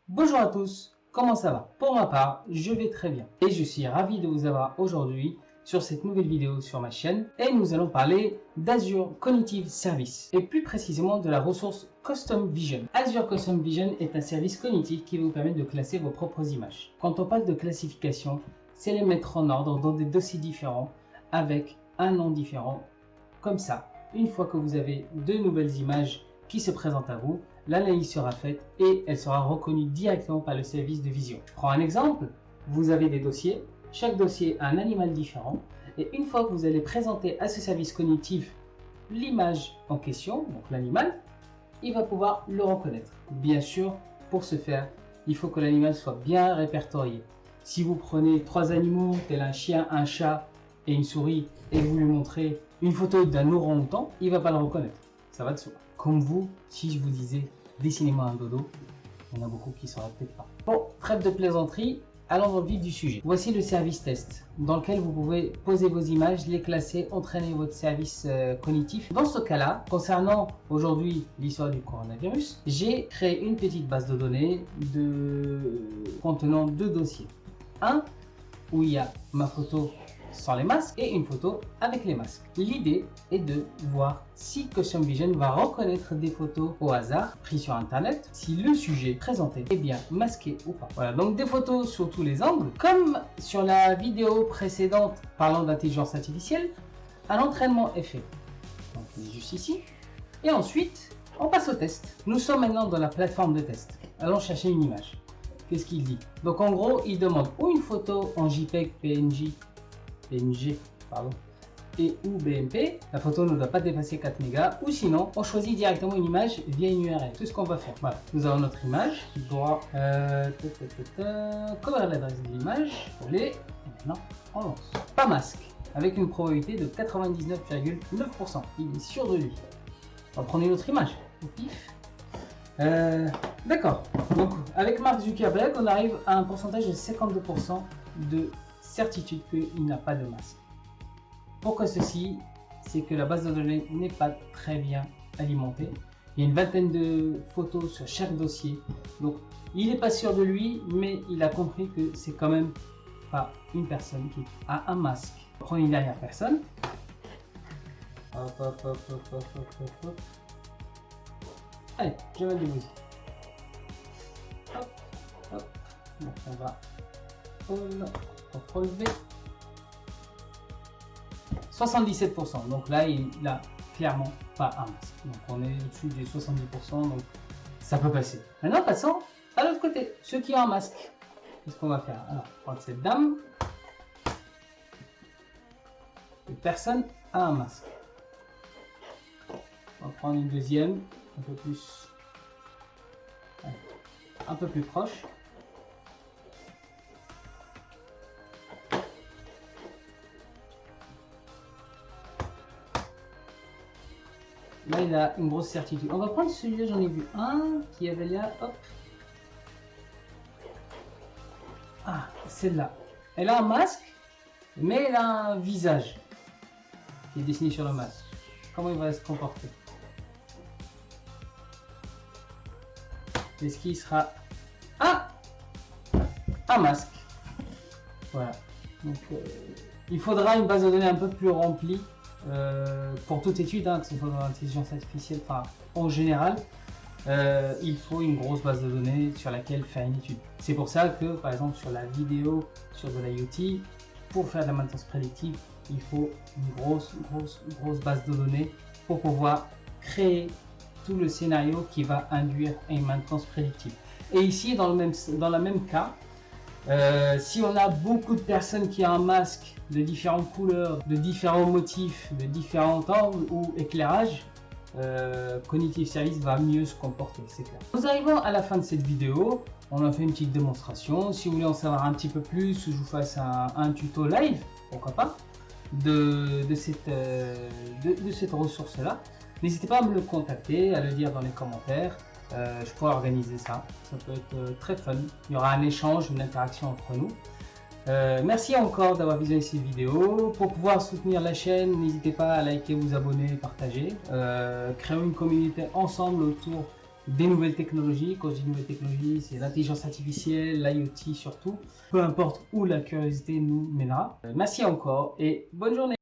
Bonjour à tous, comment ça va? Pour ma part, je vais très bien et je suis ravi de vous avoir aujourd'hui sur cette nouvelle vidéo sur ma chaîne et nous allons parler d'Azure Cognitive Service et plus précisément de la ressource Custom Vision. Azure Custom Vision est un service cognitif qui vous permet de classer vos propres images. Quand on parle de classification, c'est les mettre en ordre dans des dossiers différents avec un nom différent. Comme ça, une fois que vous avez de nouvelles images qui se présentent à vous, l'analyse sera faite et elle sera reconnue directement par le service de vision. Je prends un exemple, vous avez des dossiers, chaque dossier a un animal différent et une fois que vous allez présenter à ce service cognitif l'image en question, donc l'animal, il va pouvoir le reconnaître. Bien sûr, pour ce faire, il faut que l'animal soit bien répertorié. Si vous prenez trois animaux, tel un chien, un chat et une souris, et vous lui montrez une photo d'un orang-outan, il ne va pas le reconnaître. Ça va de soi. Comme vous, si je vous disais dessinez-moi un dodo, il y en a beaucoup qui ne sauraient peut-être pas. Bon, trêve de plaisanterie, allons dans le vif du sujet. Voici le service test, dans lequel vous pouvez poser vos images, les classer, entraîner votre service cognitif. Dans ce cas-là, concernant aujourd'hui l'histoire du coronavirus, j'ai créé une petite base de données contenant deux dossiers. Un où il y a ma photo sans les masques et une photo avec les masques. L'idée est de voir si Custom Vision va reconnaître des photos au hasard prises sur internet, si le sujet présenté est bien masqué ou pas. Voilà, donc des photos sur tous les angles. Comme sur la vidéo précédente parlant d'intelligence artificielle, un entraînement est fait. Donc il est juste ici. Et ensuite, on passe au test. Nous sommes maintenant dans la plateforme de test. Allons chercher une image. Qu'est-ce qu'il dit? Donc en gros, il demande ou une photo en JPEG, PNG, et ou BMP, la photo ne doit pas dépasser 4 mégas, ou sinon on choisit directement une image via une URL. C'est ce qu'on va faire. Voilà, nous avons notre image, droit, coller l'adresse de l'image, coller, et maintenant on lance. Pas masque, avec une probabilité de 99,9%. Il est sûr de lui. On va prendre une autre image, au pif. D'accord, donc avec Mark Zuckerberg, on arrive à un pourcentage de 52% de certitude qu'il n'a pas de masque. Pourquoi ceci? C'est que la base de données n'est pas très bien alimentée. Il y a une vingtaine de photos sur chaque dossier. Donc il n'est pas sûr de lui, mais il a compris que c'est quand même pas une personne qui a un masque. On prend une dernière personne. Hop, hop, hop, hop, hop, hop, hop, hop. Allez, je vais le déposer. Hop, hop. Donc on va relever 77%. Donc là, il n'a clairement pas un masque. Donc on est au-dessus des 70%, donc ça peut passer. Maintenant, passons à l'autre côté, ceux qui ont un masque. Qu'est-ce qu'on va faire? Alors, prendre cette dame. Cette personne a un masque. On va prendre une deuxième, un peu plus, un peu plus proche. Là, il a une grosse certitude. On va prendre celui-là, j'en ai vu un qui avait là, hop. Ah, celle-là. Elle a un masque, mais elle a un visage qui est dessiné sur le masque. Comment il va se comporter? Est-ce qu'il sera... Ah, un masque. Voilà. Donc, il faudra une base de données un peu plus remplie. Pour toute étude, que ce soit dans l'intelligence artificielle, enfin en général, il faut une grosse base de données sur laquelle faire une étude. C'est pour ça que, par exemple, sur la vidéo, sur de l'IoT, pour faire de la maintenance prédictive, il faut une grosse base de données pour pouvoir créer tout le scénario qui va induire une maintenance prédictive. Et ici, dans le même cas, si on a beaucoup de personnes qui ont un masque de différentes couleurs, de différents motifs, de différents angles ou éclairages, Cognitive Service va mieux se comporter, c'est clair. Nous arrivons à la fin de cette vidéo. On a fait une petite démonstration. Si vous voulez en savoir un petit peu plus, je vous fasse un tuto live, pourquoi pas, de cette ressource-là. N'hésitez pas à me le contacter, à le dire dans les commentaires. Je pourrais organiser ça. Ça peut être très fun. Il y aura un échange, une interaction entre nous. Merci encore d'avoir visionné cette vidéo. Pour pouvoir soutenir la chaîne, n'hésitez pas à liker, vous abonner, partager. Créons une communauté ensemble autour des nouvelles technologies. Quand je dis nouvelles technologies, c'est l'intelligence artificielle, l'IoT surtout. Peu importe où la curiosité nous mènera. Merci encore et bonne journée.